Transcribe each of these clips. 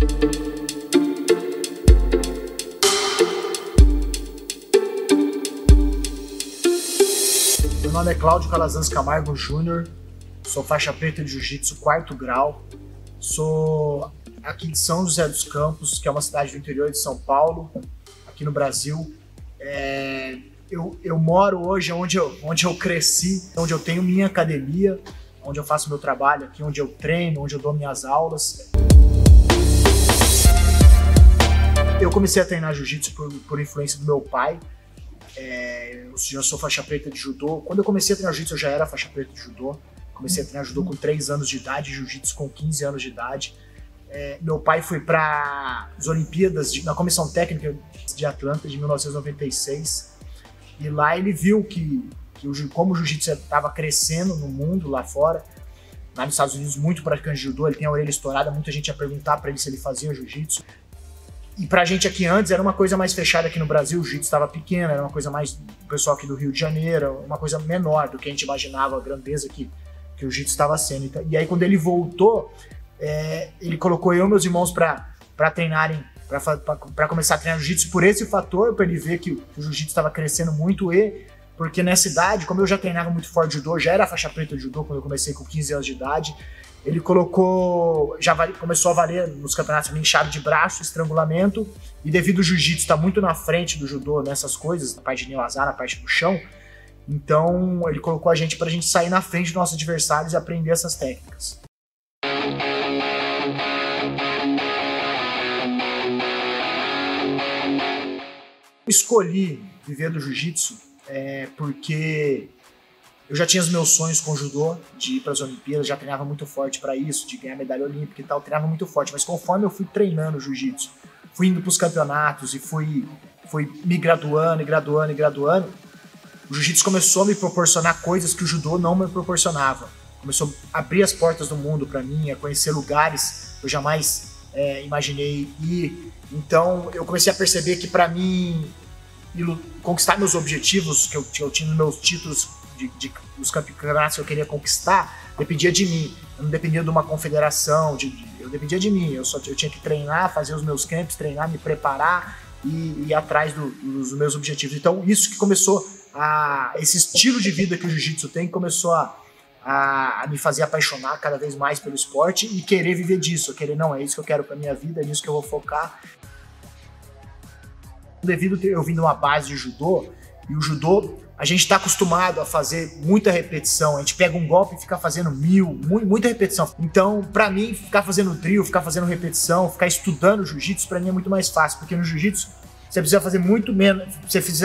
Meu nome é Cláudio Calazans Camargo Júnior, sou faixa preta de Jiu-Jitsu 4º grau, sou aqui de São José dos Campos, que é uma cidade do interior de São Paulo, aqui no Brasil. Eu moro hoje onde eu cresci, onde eu tenho minha academia, onde eu faço meu trabalho aqui, onde eu treino, onde eu dou minhas aulas. Eu comecei a treinar Jiu-Jitsu por influência do meu pai. Eu já sou faixa preta de judô. Quando eu comecei a treinar jiu-jitsu, eu já era faixa preta de judô. Comecei a treinar judô com 3 anos de idade, jiu-jitsu com 15 anos de idade. Meu pai foi para as Olimpíadas na Comissão Técnica de Atlanta de 1996. E lá ele viu como o jiu-jitsu estava crescendo no mundo, lá fora. Lá nos Estados Unidos, muito praticante de judô, ele tem a orelha estourada, muita gente ia perguntar para ele se ele fazia jiu-jitsu. E pra gente aqui antes era uma coisa mais fechada aqui no Brasil, o jiu-jitsu estava pequeno, era uma coisa mais do pessoal aqui do Rio de Janeiro, uma coisa menor do que a gente imaginava, a grandeza que o jiu-jitsu estava sendo. E aí quando ele voltou, ele colocou eu e meus irmãos para treinarem, para começar a treinar jiu-jitsu por esse fator, para ele ver que o jiu-jitsu estava crescendo muito porque nessa idade, como eu já treinava muito forte judô, já era faixa preta de judô quando eu comecei com 15 anos de idade, ele começou a valer nos campeonatos chave de braço, estrangulamento, e devido ao jiu-jitsu estar muito na frente do judô nessas coisas, na parte de neoazar, na parte do chão, então ele colocou a gente para a gente sair na frente dos nossos adversários e aprender essas técnicas. Eu escolhi viver do jiu-jitsu porque eu já tinha os meus sonhos com o judô, de ir para as Olimpíadas, já treinava muito forte para isso, de ganhar medalha olímpica e tal, treinava muito forte, mas conforme eu fui treinando jiu-jitsu, fui indo para os campeonatos e fui me graduando, o jiu-jitsu começou a me proporcionar coisas que o judô não me proporcionava. Começou a abrir as portas do mundo para mim, a conhecer lugares que eu jamais imaginei ir. Então eu comecei a perceber que para mim conquistar meus objetivos, que eu tinha nos meus títulos dos campeonatos que eu queria conquistar, dependia de mim. Eu não dependia de uma confederação, eu dependia de mim. Eu tinha que treinar, fazer os meus camps, treinar, me preparar e ir atrás dos meus objetivos. Então isso que começou esse estilo de vida que o jiu-jitsu tem, começou a me fazer apaixonar cada vez mais pelo esporte e querer viver disso. Não, é isso que eu quero pra minha vida, é nisso que eu vou focar. Devido a eu vim de uma base de judô, e o judô, a gente está acostumado a fazer muita repetição, a gente pega um golpe e fica fazendo muita repetição. Então, para mim, ficar fazendo drill, ficar fazendo repetição, ficar estudando jiu-jitsu, para mim é muito mais fácil, porque no jiu-jitsu você precisa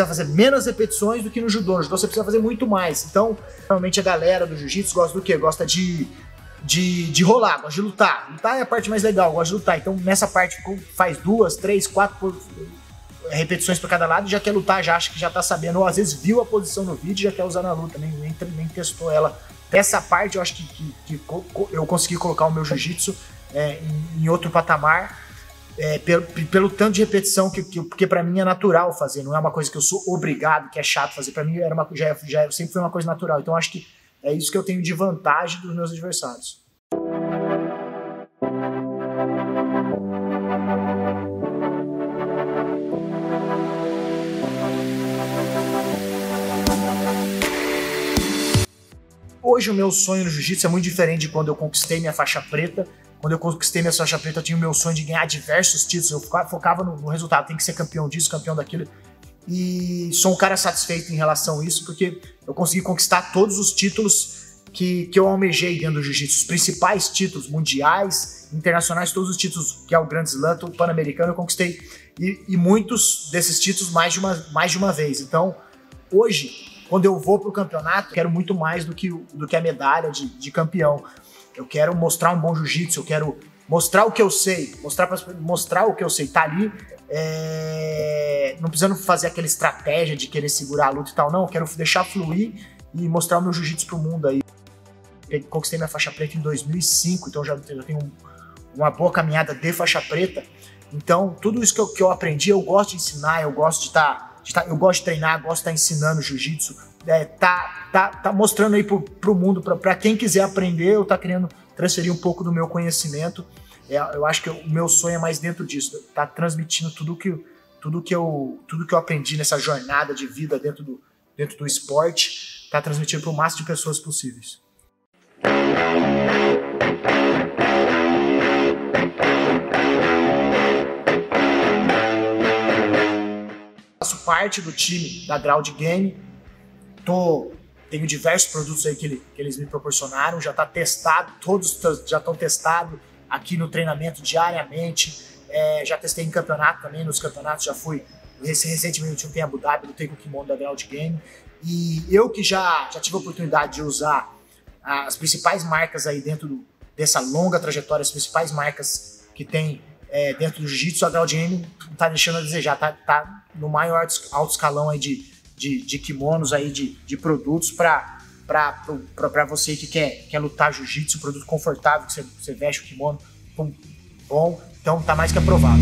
fazer menos repetições do que no judô. No judô você precisa fazer muito mais. Então, normalmente a galera do jiu-jitsu gosta do quê? Gosta de rolar, gosta de lutar. Lutar é a parte mais legal, gosta de lutar. Então, nessa parte faz 2, 3, 4 repetições para cada lado e já quer lutar, já acha que já tá sabendo, ou às vezes viu a posição no vídeo e já quer usar na luta, nem testou ela. Essa parte eu acho que eu consegui colocar o meu jiu-jitsu em outro patamar, pelo tanto de repetição porque para mim é natural fazer, não é uma coisa que eu sou obrigado, que é chato fazer. Para mim sempre foi uma coisa natural. Então acho que é isso que eu tenho de vantagem dos meus adversários. Hoje o meu sonho no jiu-jitsu é muito diferente de quando eu conquistei minha faixa preta. Quando eu conquistei minha faixa preta, eu tinha o meu sonho de ganhar diversos títulos. Eu focava no resultado, tem que ser campeão disso, campeão daquilo. E sou um cara satisfeito em relação a isso, porque eu consegui conquistar todos os títulos que eu almejei dentro do jiu-jitsu. Os principais títulos mundiais, internacionais, todos os títulos que é o Grand Slam, o Pan-Americano, eu conquistei. E muitos desses títulos mais de uma vez. Então, hoje, quando eu vou pro campeonato, eu quero muito mais do que a medalha de campeão. Eu quero mostrar um bom jiu-jitsu, eu quero mostrar o que eu sei, mostrar o que eu sei, tá ali, não precisando fazer aquela estratégia de querer segurar a luta e tal, não, eu quero deixar fluir e mostrar o meu jiu-jitsu pro mundo aí. Eu conquistei minha faixa preta em 2005, então já tenho uma boa caminhada de faixa preta. Então, tudo isso que eu aprendi, eu gosto de ensinar, eu gosto eu gosto de treinar, gosto de estar ensinando jiu-jitsu, tá mostrando aí pro mundo, para quem quiser aprender, eu tá querendo transferir um pouco do meu conhecimento. Eu acho que o meu sonho é mais dentro disso, tá transmitindo tudo que eu aprendi nessa jornada de vida dentro do esporte, tá transmitindo para o máximo de pessoas possíveis. Faço parte do time da Ground Game, tenho diversos produtos aí que eles me proporcionaram, já está testado, todos já estão testados aqui no treinamento diariamente, já testei em campeonato também, nos campeonatos já fui, recentemente em Abu Dhabi, lutei com o kimono da Ground Game, e eu que já tive a oportunidade de usar as principais marcas aí dentro dessa longa trajetória, as principais marcas que tem dentro do Jiu-Jitsu, a Ground Game tá deixando a desejar, tá no maior alto escalão aí de kimonos aí, de produtos para você que quer lutar Jiu-Jitsu, um produto confortável, que você veste o kimono bom, então tá mais que aprovado.